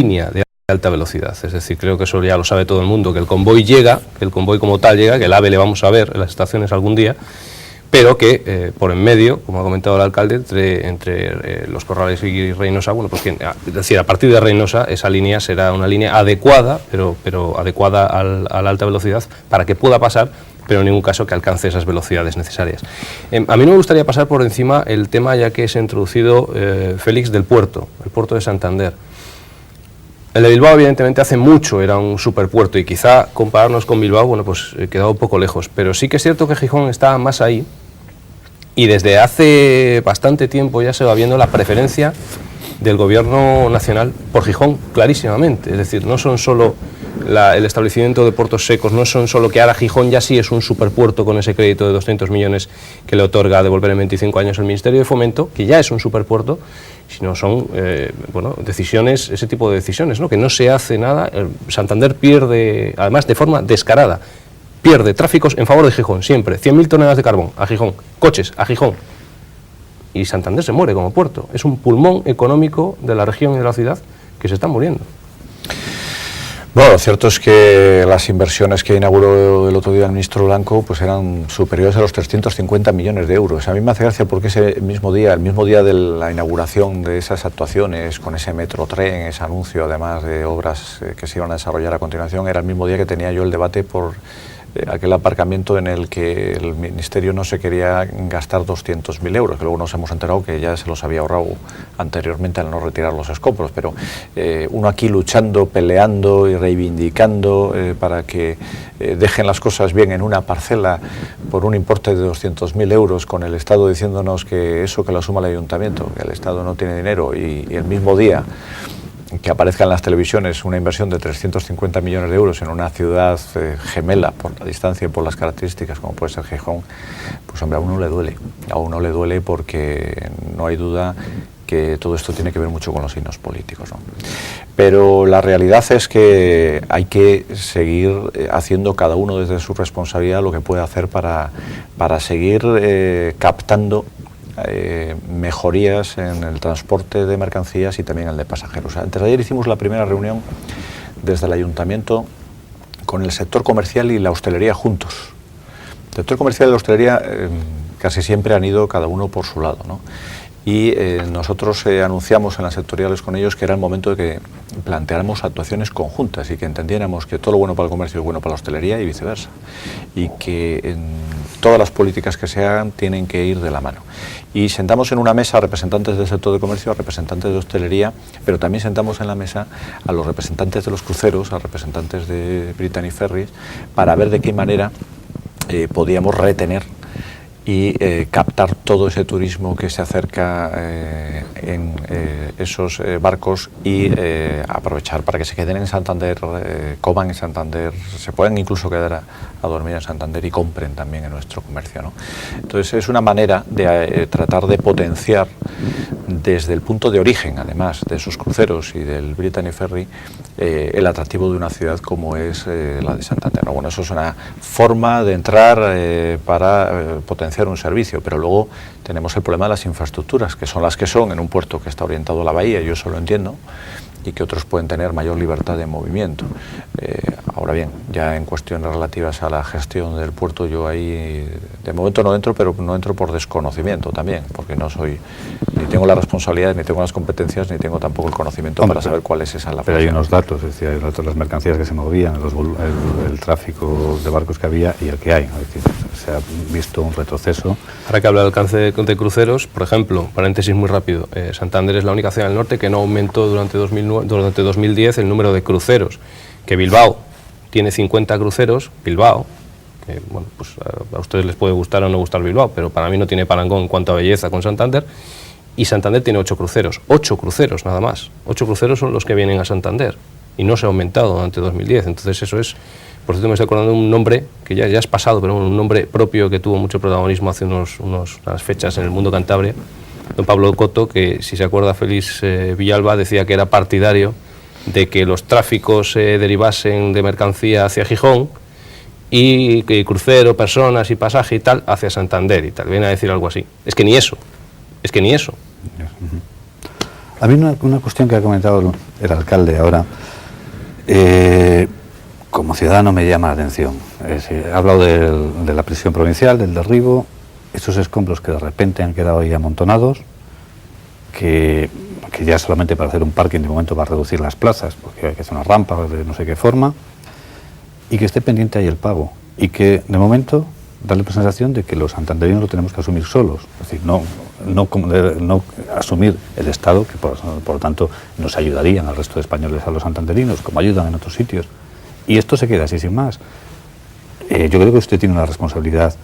línea de alta velocidad, es decir, creo que eso ya lo sabe todo el mundo, que el convoy llega, que el convoy como tal llega, que el AVE le vamos a ver en las estaciones algún día, pero que por en medio, como ha comentado el alcalde, entre Los Corrales y Reynosa, bueno, pues es decir, a partir de Reynosa esa línea será una línea adecuada, pero adecuada a la alta velocidad para que pueda pasar, pero en ningún caso que alcance esas velocidades necesarias. A mí no me gustaría pasar por encima el tema ya que se ha introducido, Félix, del puerto, el puerto de Santander. El de Bilbao, evidentemente, hace mucho era un superpuerto y quizá compararnos con Bilbao, bueno, pues quedaba un poco lejos, pero sí que es cierto que Gijón está más ahí y desde hace bastante tiempo ya se va viendo la preferencia del gobierno nacional por Gijón clarísimamente, es decir, no son solo el establecimiento de puertos secos, no son solo que ahora Gijón ya sí es un superpuerto con ese crédito de 200 millones que le otorga a devolver en 25 años el Ministerio de Fomento, que ya es un superpuerto, sino son bueno, decisiones, ese tipo de decisiones, ¿no? Que no se hace nada. Santander pierde, además de forma descarada, pierde tráficos en favor de Gijón, siempre, 100.000 toneladas de carbón a Gijón, coches a Gijón, y Santander se muere como puerto, es un pulmón económico de la región y de la ciudad que se está muriendo. Bueno, lo cierto es que las inversiones que inauguró el otro día el ministro Blanco pues eran superiores a los 350 millones de euros. A mí me hace gracia porque el mismo día de la inauguración de esas actuaciones, con ese metrotren, ese anuncio además de obras que se iban a desarrollar a continuación, era el mismo día que tenía yo el debate por aquel aparcamiento en el que el Ministerio no se quería gastar 200.000 euros, que luego nos hemos enterado que ya se los había ahorrado anteriormente al no retirar los escombros, pero uno aquí luchando, peleando y reivindicando para que dejen las cosas bien en una parcela por un importe de 200.000 euros, con el Estado diciéndonos que eso que lo asuma el Ayuntamiento, que el Estado no tiene dinero, y el mismo día que aparezca en las televisiones una inversión de 350 millones de euros en una ciudad gemela por la distancia y por las características como puede ser Gijón, pues hombre, a uno le duele porque no hay duda que todo esto tiene que ver mucho con los signos políticos, ¿no? Pero la realidad es que hay que seguir haciendo cada uno desde su responsabilidad lo que puede hacer para seguir captando mejorías en el transporte de mercancías y también el de pasajeros. Antes de ayer hicimos la primera reunión desde el Ayuntamiento con el sector comercial y la hostelería juntos. El sector comercial y la hostelería casi siempre han ido cada uno por su lado, ¿no? Y nosotros anunciamos en las sectoriales con ellos que era el momento de que planteáramos actuaciones conjuntas y que entendiéramos que todo lo bueno para el comercio es bueno para la hostelería y viceversa, y que todas las políticas que se hagan tienen que ir de la mano. Y sentamos en una mesa a representantes del sector de comercio, a representantes de hostelería, pero también sentamos en la mesa a los representantes de los cruceros, a representantes de Brittany Ferries, para ver de qué manera podíamos retener y captar todo ese turismo que se acerca en esos barcos y aprovechar para que se queden en Santander, coman en Santander, se puedan incluso quedar a dormir en Santander y compren también en nuestro comercio, ¿no? Entonces es una manera de tratar de potenciar desde el punto de origen, además de esos cruceros y del Brittany Ferry, el atractivo de una ciudad como es la de Santander, ¿no? Bueno, eso es una forma de entrar para potenciar un servicio, pero luego tenemos el problema de las infraestructuras, que son las que son en un puerto que está orientado a la bahía, yo eso lo entiendo, y que otros pueden tener mayor libertad de movimiento. Ahora bien, ya en cuestiones relativas a la gestión del puerto, yo ahí de momento no entro, pero no entro por desconocimiento también, porque no soy, ni tengo la responsabilidad, ni tengo las competencias, ni tengo tampoco el conocimiento para saber cuál es esa la. Pero hay unos datos, es decir, hay datos de las mercancías que se movían, el tráfico de barcos que había y el que hay, es decir, se ha visto un retroceso. Ahora que habla del alcance de cruceros, por ejemplo, paréntesis muy rápido, Santander es la única ciudad del norte que no aumentó durante 2010 el número de cruceros, que Bilbao tiene 50 cruceros, Bilbao, que bueno, pues a ustedes les puede gustar o no gustar Bilbao, pero para mí no tiene parangón en cuanto a belleza con Santander, y Santander tiene 8 cruceros nada más, 8 cruceros son los que vienen a Santander, y no se ha aumentado durante 2010, entonces eso es, por cierto me estoy acordando de un nombre, que ya es pasado, pero un nombre propio que tuvo mucho protagonismo hace unas fechas en el Mundo Cantabria, don Pablo Coto, que si se acuerda Félix Villalba decía que era partidario de que los tráficos se derivasen de mercancía hacia Gijón y que crucero, personas y pasaje y tal hacia Santander y tal, viene a decir algo así. Es que ni eso. A mí una cuestión que ha comentado el alcalde ahora, como ciudadano me llama la atención. Ha hablado de la prisión provincial, del derribo, esos escombros que de repente han quedado ahí amontonados, que ya solamente para hacer un parking de momento va a reducir las plazas, porque hay que hacer una rampa de no sé qué forma, y que esté pendiente ahí el pago, y que de momento da la sensación de que los santanderinos lo tenemos que asumir solos, es decir, no asumir el Estado, que por lo tanto nos ayudarían al resto de españoles a los santanderinos, como ayudan en otros sitios, y esto se queda así sin más. Yo creo que usted tiene una responsabilidad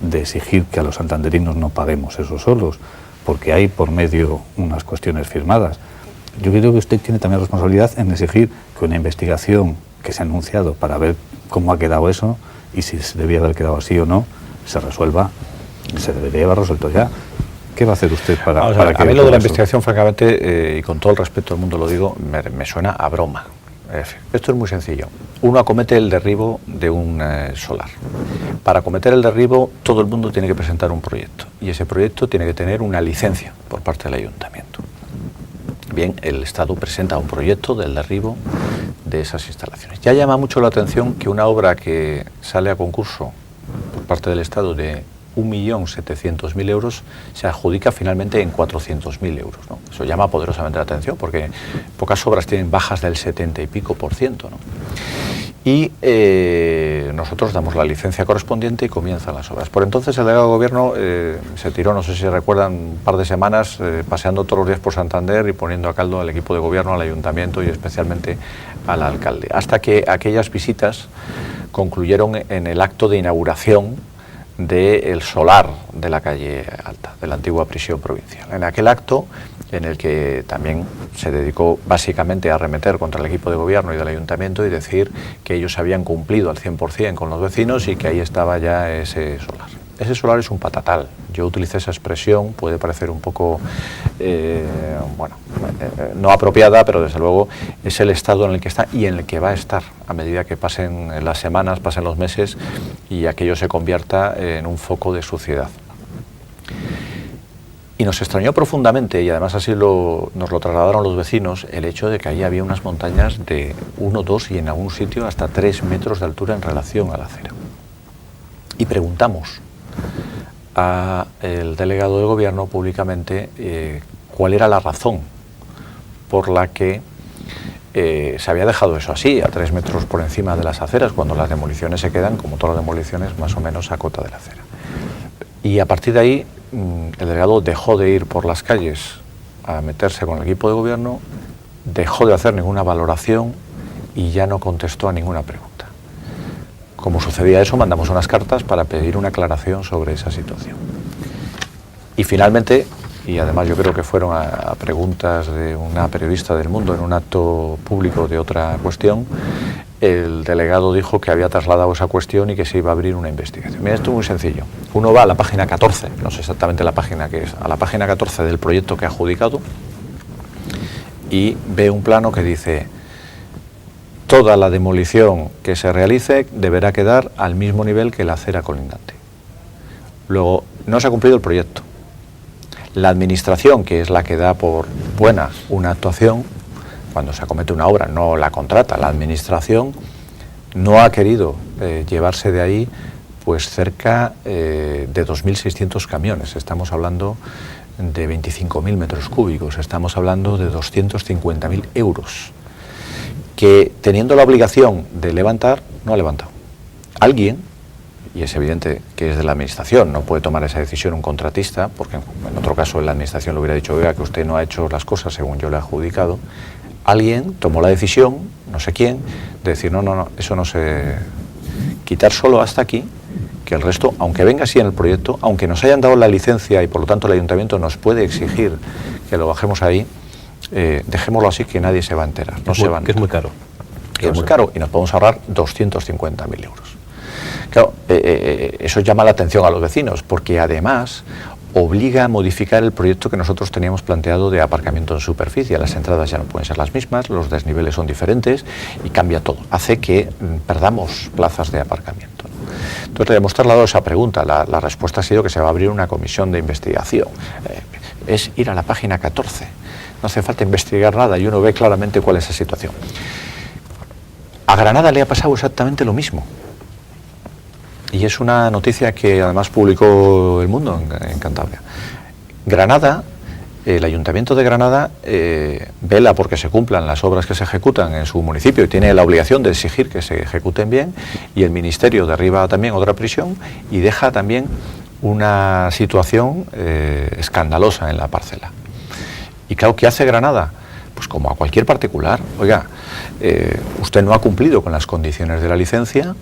de exigir que a los santanderinos no paguemos eso solos, porque hay por medio unas cuestiones firmadas. Yo creo que usted tiene también responsabilidad en exigir que una investigación que se ha anunciado para ver cómo ha quedado eso y si se debía haber quedado así o no, se resuelva, se debería haber resuelto ya. ¿Qué va a hacer usted para que... A mí lo de la investigación, francamente, y con todo el respeto del mundo lo digo, me suena a broma. Esto es muy sencillo. Uno acomete el derribo de un solar. Para acometer el derribo, todo el mundo tiene que presentar un proyecto. Y ese proyecto tiene que tener una licencia por parte del ayuntamiento. Bien, el Estado presenta un proyecto del derribo de esas instalaciones. Ya llama mucho la atención que una obra que sale a concurso por parte del Estado de 1.700.000 euros se adjudica finalmente en 400.000 euros, ¿no? Eso llama poderosamente la atención porque pocas obras tienen bajas del 70 y pico %, ¿no? Y nosotros damos la licencia correspondiente y comienzan las obras. Por entonces el delegado de gobierno se tiró, no sé si recuerdan, un par de semanas paseando todos los días por Santander y poniendo a caldo al equipo de gobierno, al ayuntamiento y especialmente al alcalde, hasta que aquellas visitas concluyeron en el acto de inauguración del solar de la calle Alta, de la antigua prisión provincial. En aquel acto, en el que también se dedicó básicamente a arremeter contra el equipo de gobierno y del ayuntamiento y decir que ellos habían cumplido al 100% con los vecinos y que ahí estaba ya ese solar. Ese solar es un patatal. Yo utilicé esa expresión, puede parecer un poco, no apropiada, pero desde luego es el estado en el que está y en el que va a estar a medida que pasen las semanas, pasen los meses y aquello se convierta en un foco de suciedad. Y nos extrañó profundamente, y además así nos lo trasladaron los vecinos, el hecho de que allí había unas montañas de 1, 2 y en algún sitio hasta 3 metros de altura en relación a la acera. Y preguntamos al delegado de gobierno públicamente cuál era la razón por la que se había dejado eso así, a 3 metros por encima de las aceras, cuando las demoliciones se quedan, como todas las demoliciones, más o menos a cota de la acera. Y a partir de ahí el delegado dejó de ir por las calles a meterse con el equipo de gobierno, dejó de hacer ninguna valoración y ya no contestó a ninguna pregunta. Como sucedía eso, mandamos unas cartas para pedir una aclaración sobre esa situación. Y finalmente, y además yo creo que fueron a preguntas de una periodista del Mundo en un acto público de otra cuestión, el delegado dijo que había trasladado esa cuestión y que se iba a abrir una investigación. Mira, esto es muy sencillo. Uno va a la página 14, no sé exactamente la página que es, a la página 14 del proyecto que ha adjudicado y ve un plano que dice: toda la demolición que se realice deberá quedar al mismo nivel que la acera colindante. Luego, no se ha cumplido el proyecto. La administración, que es la que da por buena una actuación, cuando se acomete una obra no la contrata, la administración no ha querido llevarse de ahí pues cerca de 2.600 camiones. Estamos hablando de 25.000 metros cúbicos, estamos hablando de 250.000 euros. Que teniendo la obligación de levantar, no ha levantado. Alguien, y es evidente que es de la administración, no puede tomar esa decisión un contratista, porque en otro caso la administración le hubiera dicho: oiga, que usted no ha hecho las cosas según yo le he adjudicado. Alguien tomó la decisión, no sé quién, de decir: no, eso no se... quitar solo hasta aquí, que el resto, aunque venga así en el proyecto, aunque nos hayan dado la licencia y por lo tanto el ayuntamiento nos puede exigir que lo bajemos ahí, dejémoslo así, que nadie se va a enterar. Que es muy caro. Que es muy caro y nos podemos ahorrar 250.000 euros. Claro, eso llama la atención a los vecinos, porque además obliga a modificar el proyecto que nosotros teníamos planteado de aparcamiento en superficie. Las entradas ya no pueden ser las mismas, los desniveles son diferentes y cambia todo. Hace que perdamos plazas de aparcamiento, ¿no? Entonces le hemos trasladado esa pregunta. La respuesta ha sido que se va a abrir una comisión de investigación. Es ir a la página 14 no hace falta investigar nada y uno ve claramente cuál es la situación. A Granada le ha pasado exactamente lo mismo. Y es una noticia que además publicó El Mundo en Cantabria. Granada, el Ayuntamiento de Granada vela porque se cumplan las obras que se ejecutan en su municipio y tiene la obligación de exigir que se ejecuten bien, y el Ministerio derriba también otra prisión y deja también una situación escandalosa en la parcela. Y claro, ¿qué hace Granada? Pues como a cualquier particular. Oiga, usted no ha cumplido con las condiciones de la licencia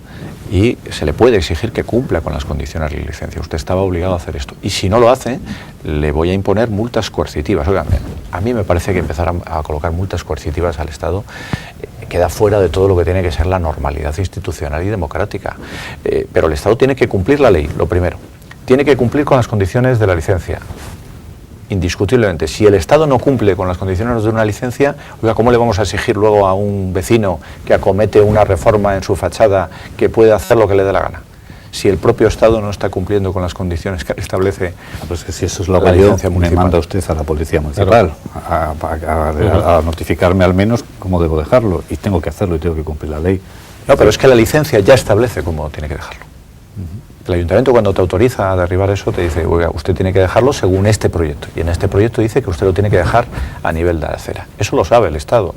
y se le puede exigir que cumpla con las condiciones de la licencia. Usted estaba obligado a hacer esto. Y si no lo hace, le voy a imponer multas coercitivas. Oiga, a mí me parece que empezar a colocar multas coercitivas al Estado queda fuera de todo lo que tiene que ser la normalidad institucional y democrática. Pero el Estado tiene que cumplir la ley, lo primero. Tiene que cumplir con las condiciones de la licencia. Indiscutiblemente, si el Estado no cumple con las condiciones de una licencia, oiga, ¿cómo le vamos a exigir luego a un vecino que acomete una reforma en su fachada que puede hacer lo que le dé la gana? Si el propio Estado no está cumpliendo con las condiciones que establece, pues si eso es lo que yo me manda usted a la Policía Municipal, a notificarme al menos cómo debo dejarlo, y tengo que hacerlo y tengo que cumplir la ley. No, pero es que la licencia ya establece cómo tiene que dejarlo. El Ayuntamiento, cuando te autoriza a derribar eso, te dice, oiga, usted tiene que dejarlo según este proyecto, y en este proyecto dice que usted lo tiene que dejar a nivel de acera. Eso lo sabe el Estado.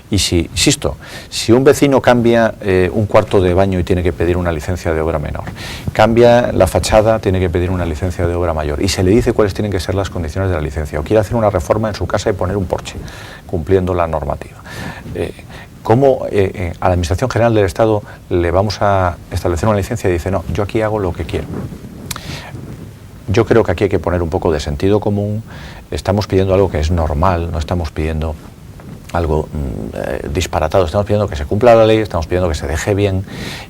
Y si, insisto, si un vecino cambia un cuarto de baño y tiene que pedir una licencia de obra menor, cambia la fachada, tiene que pedir una licencia de obra mayor, y se le dice cuáles tienen que ser las condiciones de la licencia, o quiere hacer una reforma en su casa y poner un porche, cumpliendo la normativa, ¿cómo a la Administración General del Estado le vamos a establecer una licencia y dice, no, yo aquí hago lo que quiero? Yo creo que aquí hay que poner un poco de sentido común. Estamos pidiendo algo que es normal, no estamos pidiendo algo disparatado, estamos pidiendo que se cumpla la ley, estamos pidiendo que se deje bien,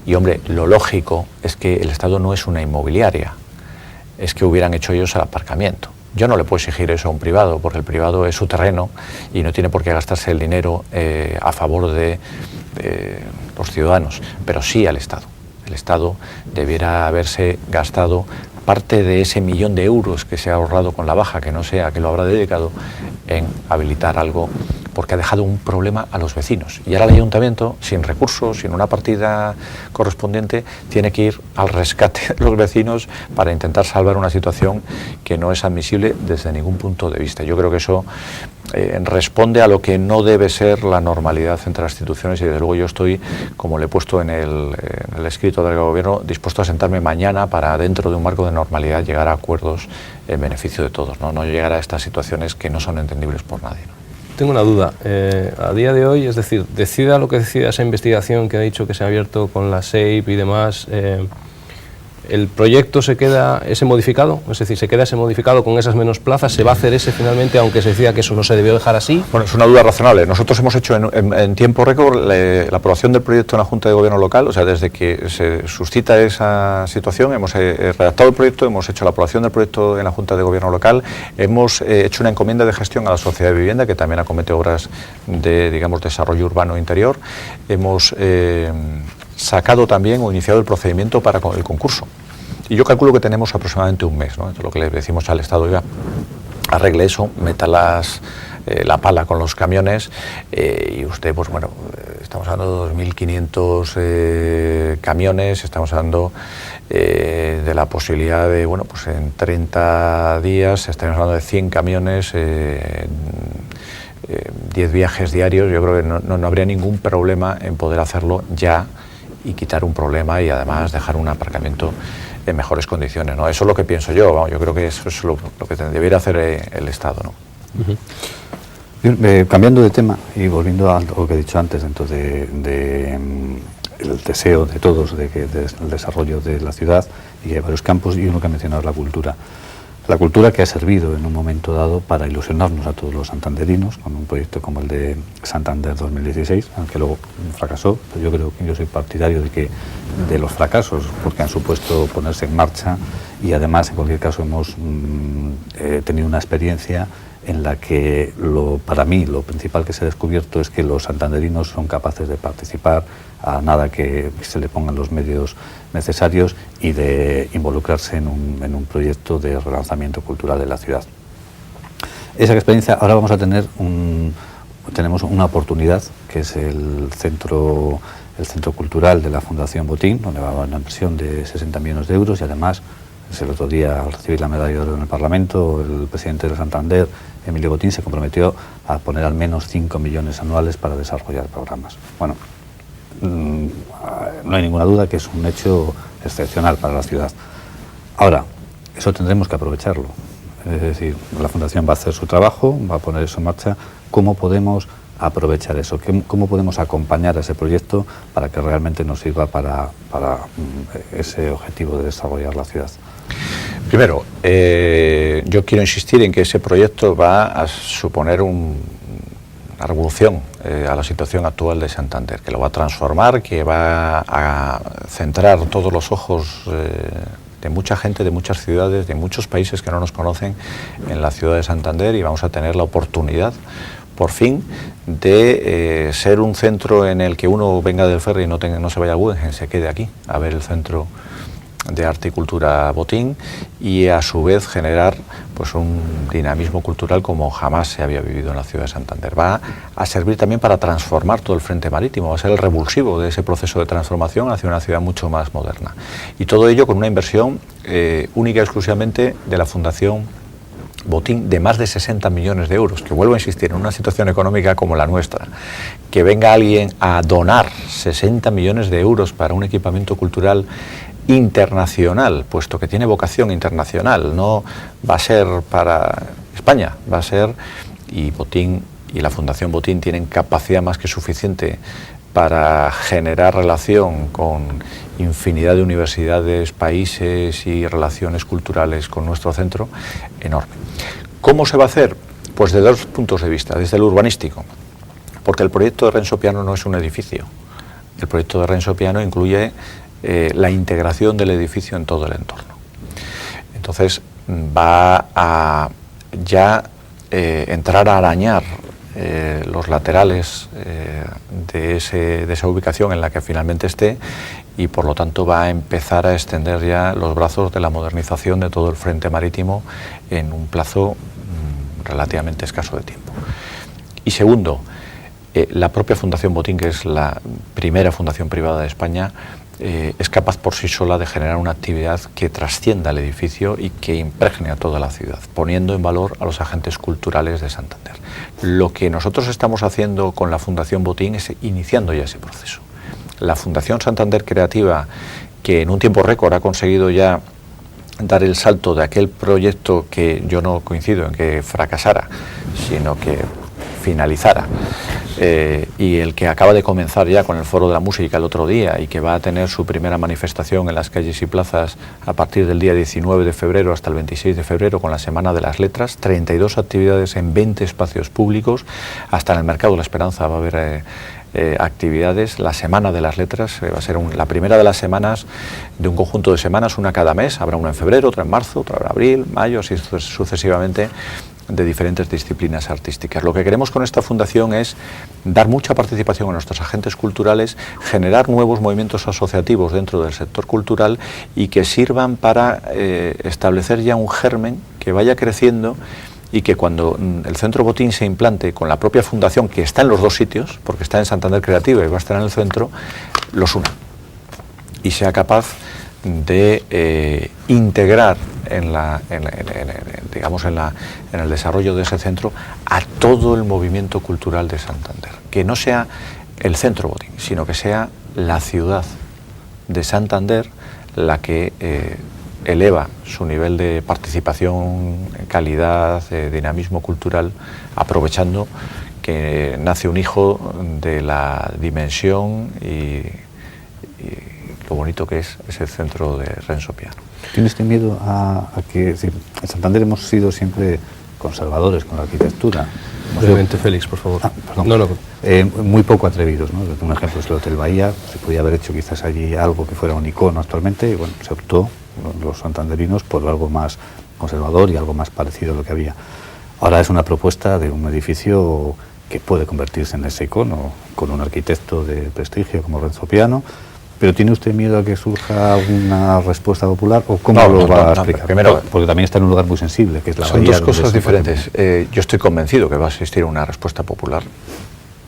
y hombre, lo lógico es que el Estado no es una inmobiliaria, es que hubieran hecho ellos el aparcamiento. Yo no le puedo exigir eso a un privado, porque el privado es su terreno y no tiene por qué gastarse el dinero a favor de los ciudadanos, pero sí al Estado. El Estado debiera haberse gastado parte de ese 1 millón de euros que se ha ahorrado con la baja, que no sea que lo habrá dedicado en habilitar algo, porque ha dejado un problema a los vecinos. Y ahora el Ayuntamiento, sin recursos, sin una partida correspondiente, tiene que ir al rescate de los vecinos para intentar salvar una situación que no es admisible desde ningún punto de vista. Yo creo que eso responde a lo que no debe ser la normalidad entre las instituciones, y desde luego yo estoy, como le he puesto en el escrito del Gobierno, dispuesto a sentarme mañana para, dentro de un marco de normalidad, llegar a acuerdos en beneficio de todos, no llegar a estas situaciones que no son entendibles por nadie, ¿no? Tengo una duda. A día de hoy, es decir, decida lo que decida esa investigación que ha dicho que se ha abierto con la SEIP y demás, ¿el proyecto se queda ese modificado? Es decir, ¿se queda ese modificado con esas menos plazas? ¿Se va a hacer ese finalmente, aunque se decía que eso no se debió dejar así? Bueno, es una duda razonable. Nosotros hemos hecho en tiempo récord la aprobación del proyecto en la Junta de Gobierno local, o sea, desde que se suscita esa situación, hemos redactado el proyecto, hemos hecho la aprobación del proyecto en la Junta de Gobierno local, hemos hecho una encomienda de gestión a la Sociedad de Vivienda, que también acomete obras de, digamos, desarrollo urbano interior, hemos sacado también o iniciado el procedimiento para el concurso. Y yo calculo que tenemos aproximadamente un mes, ¿no? Entonces, lo que le decimos al Estado, oiga, arregle eso, meta la pala con los camiones, y usted, pues bueno, estamos hablando de 2.500 camiones, estamos hablando de la posibilidad de, bueno, pues en 30 días estamos hablando de 100 camiones, 10 viajes diarios. Yo creo que no habría ningún problema en poder hacerlo ya y quitar un problema, y además dejar un aparcamiento en mejores condiciones, ¿no? Eso es lo que pienso yo, ¿no? Yo creo que eso es lo que debería hacer el Estado, ¿no? Cambiando de tema y volviendo a lo que he dicho antes, dentro el deseo de todos del desarrollo de la ciudad, y que hay varios campos, y uno que ha mencionado es la cultura. La cultura que ha servido en un momento dado para ilusionarnos a todos los santanderinos con un proyecto como el de Santander 2016, aunque luego fracasó. Pero yo soy partidario de los fracasos, porque han supuesto ponerse en marcha, y además, en cualquier caso, hemos tenido una experiencia en la que para mí lo principal que se ha descubierto es que los santanderinos son capaces de participar a nada que se le pongan los medios necesarios y de involucrarse en un proyecto de relanzamiento cultural de la ciudad. esa experiencia. Ahora vamos a tener tenemos una oportunidad, que es el centro cultural de la Fundación Botín, donde va a haber una inversión de 60 millones de euros y además, el otro día al recibir la medalla de oro en el Parlamento, el presidente de Santander, Emilio Botín, se comprometió a poner al menos 5 millones anuales para desarrollar programas. Bueno, no hay ninguna duda que es un hecho excepcional para la ciudad. Ahora, eso tendremos que aprovecharlo. Es decir, la Fundación va a hacer su trabajo, va a poner eso en marcha. ¿Cómo podemos aprovechar eso? ¿Cómo podemos acompañar a ese proyecto para que realmente nos sirva para ese objetivo de desarrollar la ciudad? Primero, yo quiero insistir en que ese proyecto va a suponer una revolución a la situación actual de Santander, que lo va a transformar, que va a centrar todos los ojos de mucha gente, de muchas ciudades, de muchos países que no nos conocen en la ciudad de Santander, y vamos a tener la oportunidad, por fin, de ser un centro en el que uno venga del ferry y no se vaya a Guggenheim, se quede aquí a ver el Centro de Arte y Cultura Botín, y a su vez generar pues un dinamismo cultural como jamás se había vivido en la ciudad de Santander. Va a servir también para transformar todo el frente marítimo, va a ser el revulsivo de ese proceso de transformación hacia una ciudad mucho más moderna. Y todo ello con una inversión única y exclusivamente de la Fundación Botín, de más de 60 millones de euros, que vuelvo a insistir, en una situación económica como la nuestra, que venga alguien a donar 60 millones de euros para un equipamiento cultural internacional, puesto que tiene vocación internacional, no va a ser para España, va a ser, y Botín y la Fundación Botín tienen capacidad más que suficiente para generar relación con infinidad de universidades, países y relaciones culturales con nuestro centro, enorme. ¿Cómo se va a hacer? Pues de dos puntos de vista. Desde el urbanístico, porque el proyecto de Renzo Piano no es un edificio. El proyecto de Renzo Piano incluye la integración del edificio en todo el entorno. Entonces va a ya entrar a arañar los laterales de esa ubicación en la que finalmente esté, y por lo tanto va a empezar a extender ya los brazos de la modernización de todo el frente marítimo en un plazo relativamente escaso de tiempo. Y segundo, la propia Fundación Botín, que es la primera fundación privada de España, es capaz por sí sola de generar una actividad que trascienda el edificio y que impregne a toda la ciudad, poniendo en valor a los agentes culturales de Santander. Lo que nosotros estamos haciendo con la Fundación Botín es iniciando ya ese proceso. La Fundación Santander Creativa, que en un tiempo récord ha conseguido ya dar el salto de aquel proyecto que yo no coincido en que fracasara, sino que finalizara, y el que acaba de comenzar ya con el Foro de la Música el otro día, y que va a tener su primera manifestación en las calles y plazas a partir del día 19 de febrero hasta el 26 de febrero con la Semana de las Letras, 32 actividades en 20 espacios públicos, hasta en el Mercado de la Esperanza va a haber actividades. La Semana de las Letras va a ser la primera de las semanas, de un conjunto de semanas, una cada mes. Habrá una en febrero, otra en marzo, otra en abril, mayo, así sucesivamente, de diferentes disciplinas artísticas. Lo que queremos con esta fundación es dar mucha participación a nuestros agentes culturales, generar nuevos movimientos asociativos dentro del sector cultural y que sirvan para establecer ya un germen que vaya creciendo, y que cuando el Centro Botín se implante con la propia fundación, que está en los dos sitios, porque está en Santander Creativa y va a estar en el centro, los una y sea capaz de integrar en el desarrollo de ese centro a todo el movimiento cultural de Santander. Que no sea el Centro Botín, sino que sea la ciudad de Santander la que eleva su nivel de participación, calidad, dinamismo cultural, aprovechando que nace un hijo de la dimensión y lo bonito que es ese centro de Renzo Piano. ¿Tienes usted miedo a que, es decir, en Santander hemos sido siempre conservadores con la arquitectura? Brevemente, Félix, por favor. Perdón. No. Muy poco atrevidos, ¿no? Un ejemplo es el Hotel Bahía. Se podía haber hecho quizás allí algo que fuera un icono actualmente, y bueno, se optó los santanderinos por algo más conservador y algo más parecido a lo que había. Ahora es una propuesta de un edificio que puede convertirse en ese icono, con un arquitecto de prestigio como Renzo Piano, ¿Pero tiene usted miedo a que surja una respuesta popular o cómo No, lo no, va no, a explicar? primero, porque también está en un lugar muy sensible, que es la Son bahía dos donde cosas se diferentes. Yo estoy convencido que va a existir una respuesta popular,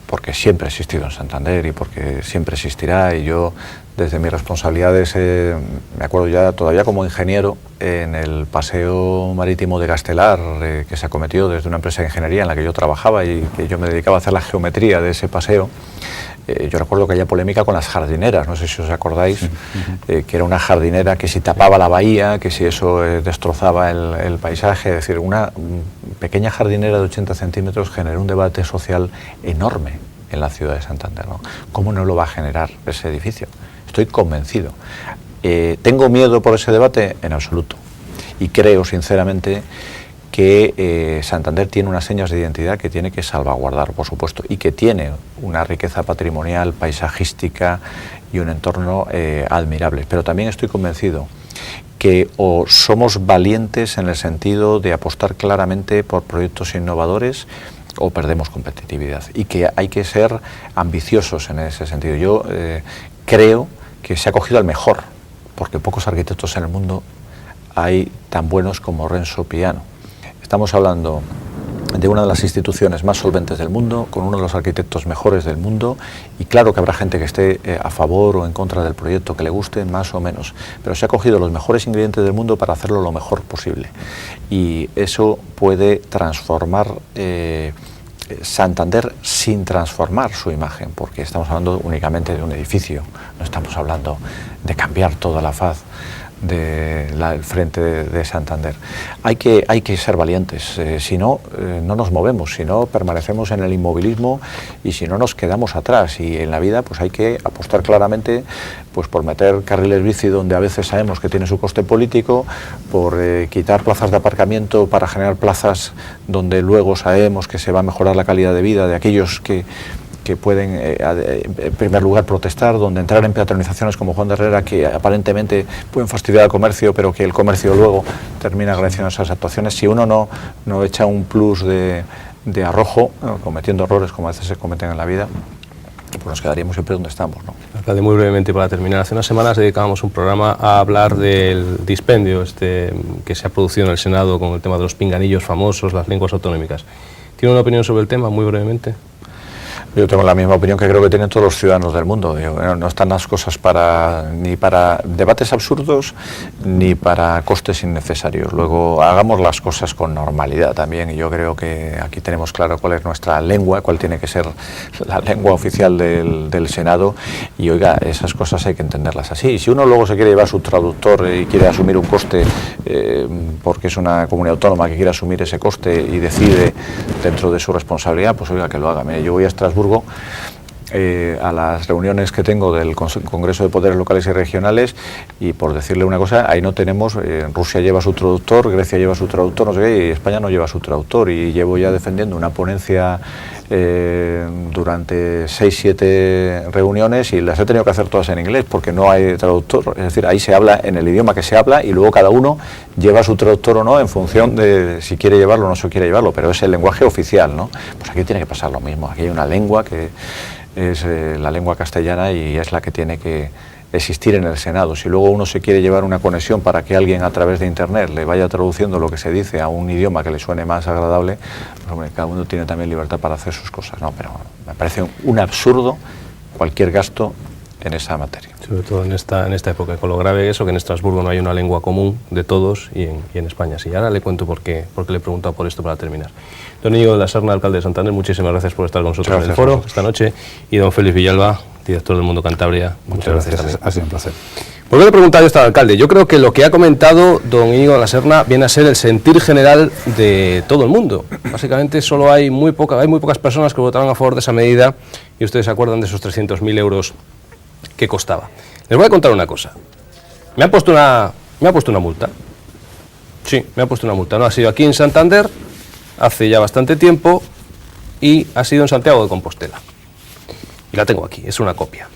porque siempre ha existido en Santander y porque siempre existirá, y yo desde mis responsabilidades, me acuerdo ya todavía como ingeniero, en el paseo marítimo de Castelar, que se acometió desde una empresa de ingeniería en la que yo trabajaba y que yo me dedicaba a hacer la geometría de ese paseo. Yo recuerdo que había polémica con las jardineras, no sé si os acordáis, que era una jardinera que si tapaba la bahía, que si eso destrozaba el paisaje, es decir, una pequeña jardinera de 80 centímetros generó un debate social enorme en la ciudad de Santander, ¿no? ¿Cómo no lo va a generar ese edificio? Estoy convencido. ¿Tengo miedo por ese debate? En absoluto. Y creo, sinceramente, que Santander tiene unas señas de identidad que tiene que salvaguardar, por supuesto, y que tiene una riqueza patrimonial, paisajística y un entorno admirable. Pero también estoy convencido que o somos valientes en el sentido de apostar claramente por proyectos innovadores o perdemos competitividad, y que hay que ser ambiciosos en ese sentido. Yo creo que se ha cogido al mejor, porque pocos arquitectos en el mundo hay tan buenos como Renzo Piano. Estamos hablando de una de las instituciones más solventes del mundo, con uno de los arquitectos mejores del mundo, y claro que habrá gente que esté a favor o en contra del proyecto, que le guste más o menos, pero se ha cogido los mejores ingredientes del mundo para hacerlo lo mejor posible, y eso puede transformar Santander sin transformar su imagen, porque estamos hablando únicamente de un edificio, no estamos hablando de cambiar toda la faz del frente de Santander. Hay que ser valientes, si no, no nos movemos, si no permanecemos en el inmovilismo y si no nos quedamos atrás, y en la vida pues hay que apostar claramente pues por meter carriles bici donde a veces sabemos que tiene su coste político, por quitar plazas de aparcamiento para generar plazas donde luego sabemos que se va a mejorar la calidad de vida de aquellos que pueden, en primer lugar, protestar, donde entrar en peatonalizaciones como Juan de Herrera, que aparentemente pueden fastidiar al comercio, pero que el comercio luego termina agradeciendo esas actuaciones. Si uno no echa un plus de arrojo, cometiendo errores como a veces se cometen en la vida, pues nos quedaríamos siempre donde estamos, ¿no? Alcalde, muy brevemente para terminar, hace unas semanas dedicábamos un programa a hablar del dispendio que se ha producido en el Senado con el tema de los pinganillos famosos, las lenguas autonómicas. ¿Tiene una opinión sobre el tema, muy brevemente? Yo tengo la misma opinión que creo que tienen todos los ciudadanos del mundo. No están las cosas ni para debates absurdos ni para costes innecesarios. Luego hagamos las cosas con normalidad también, y yo creo que aquí tenemos claro cuál es nuestra lengua, cuál tiene que ser la lengua oficial del Senado, y oiga, esas cosas hay que entenderlas así. Y si uno luego se quiere llevar su traductor y quiere asumir un coste porque es una comunidad autónoma que quiere asumir ese coste y decide dentro de su responsabilidad, pues oiga, que lo haga. Mire, yo voy a Estrasburgo a las reuniones que tengo del Congreso de Poderes Locales y Regionales, y por decirle una cosa, ahí no tenemos, Rusia lleva su traductor, Grecia lleva su traductor, no sé qué, y España no lleva su traductor, y llevo ya defendiendo una ponencia durante 6-7 reuniones, y las he tenido que hacer todas en inglés porque no hay traductor. Es decir, ahí se habla en el idioma que se habla, y luego cada uno lleva su traductor o no en función de si quiere llevarlo o no se quiere llevarlo, pero es el lenguaje oficial, ¿no? Pues aquí tiene que pasar lo mismo. Aquí hay una lengua que es la lengua castellana, y es la que tiene que existir en el Senado. Si luego uno se quiere llevar una conexión para que alguien a través de internet le vaya traduciendo lo que se dice a un idioma que le suene más agradable, pues hombre, cada uno tiene también libertad para hacer sus cosas, ¿no? Pero me parece un absurdo cualquier gasto en esa materia. Sobre todo en esta época, con lo grave eso, que en Estrasburgo no hay una lengua común de todos, y en España sí. Ahora le cuento por qué le he preguntado por esto para terminar. Don Íñigo de la Serna, alcalde de Santander, muchísimas gracias por estar con nosotros en el foro esta noche, y don Félix Villalba, director del Mundo Cantabria, muchas gracias también. Ha sido un placer. Pues le he preguntado yo al alcalde. Yo creo que lo que ha comentado don Íñigo de la Serna viene a ser el sentir general de todo el mundo. Básicamente solo hay muy pocas personas que votaron a favor de esa medida, y ustedes se acuerdan de esos 300.000 euros que costaba. Les voy a contar una cosa. Me ha puesto una multa. Sí, me ha puesto una multa. No ha sido aquí en Santander, hace ya bastante tiempo, y ha sido en Santiago de Compostela. Y la tengo aquí, es una copia.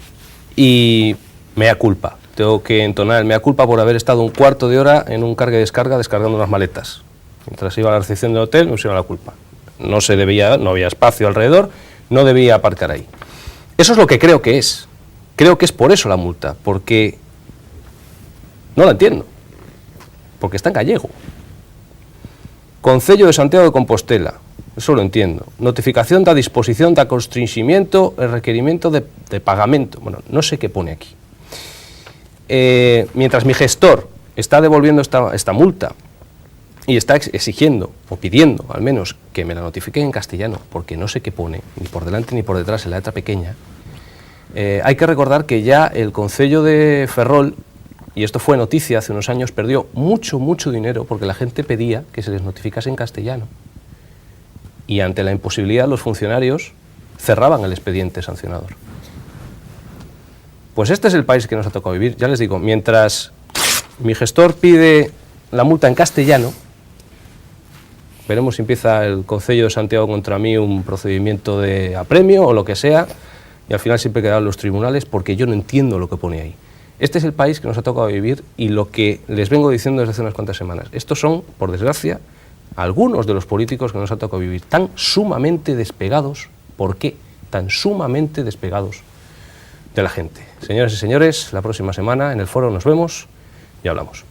Y mea culpa. Tengo que entonar el mea culpa por haber estado un cuarto de hora en un carga y descarga descargando unas maletas. Mientras iba a la recepción del hotel me pusieron la culpa. No había espacio alrededor, no debía aparcar ahí. Eso es lo que creo que es. creo que es por eso la multa, porque no la entiendo, porque está en gallego. Concello de Santiago de Compostela, eso lo entiendo. Notificación da disposición da constringimiento e requerimiento de pagamento. Bueno, no sé qué pone aquí. Mientras mi gestor está devolviendo esta multa y está exigiendo, o pidiendo al menos, que me la notifiquen en castellano, porque no sé qué pone, ni por delante ni por detrás en la letra pequeña, hay que recordar que ya el Concello de Ferrol, y esto fue noticia hace unos años, perdió mucho dinero porque la gente pedía que se les notificase en castellano. Y ante la imposibilidad, los funcionarios cerraban el expediente sancionador. Pues este es el país que nos ha tocado vivir. Ya les digo, mientras mi gestor pide la multa en castellano, veremos si empieza el Concello de Santiago contra mí un procedimiento de apremio o lo que sea, y al final siempre quedarán los tribunales porque yo no entiendo lo que pone ahí. Este es el país que nos ha tocado vivir y lo que les vengo diciendo desde hace unas cuantas semanas. Estos son, por desgracia, algunos de los políticos que nos ha tocado vivir tan sumamente despegados. ¿Por qué? Tan sumamente despegados de la gente. Señoras y señores, la próxima semana en el foro nos vemos y hablamos.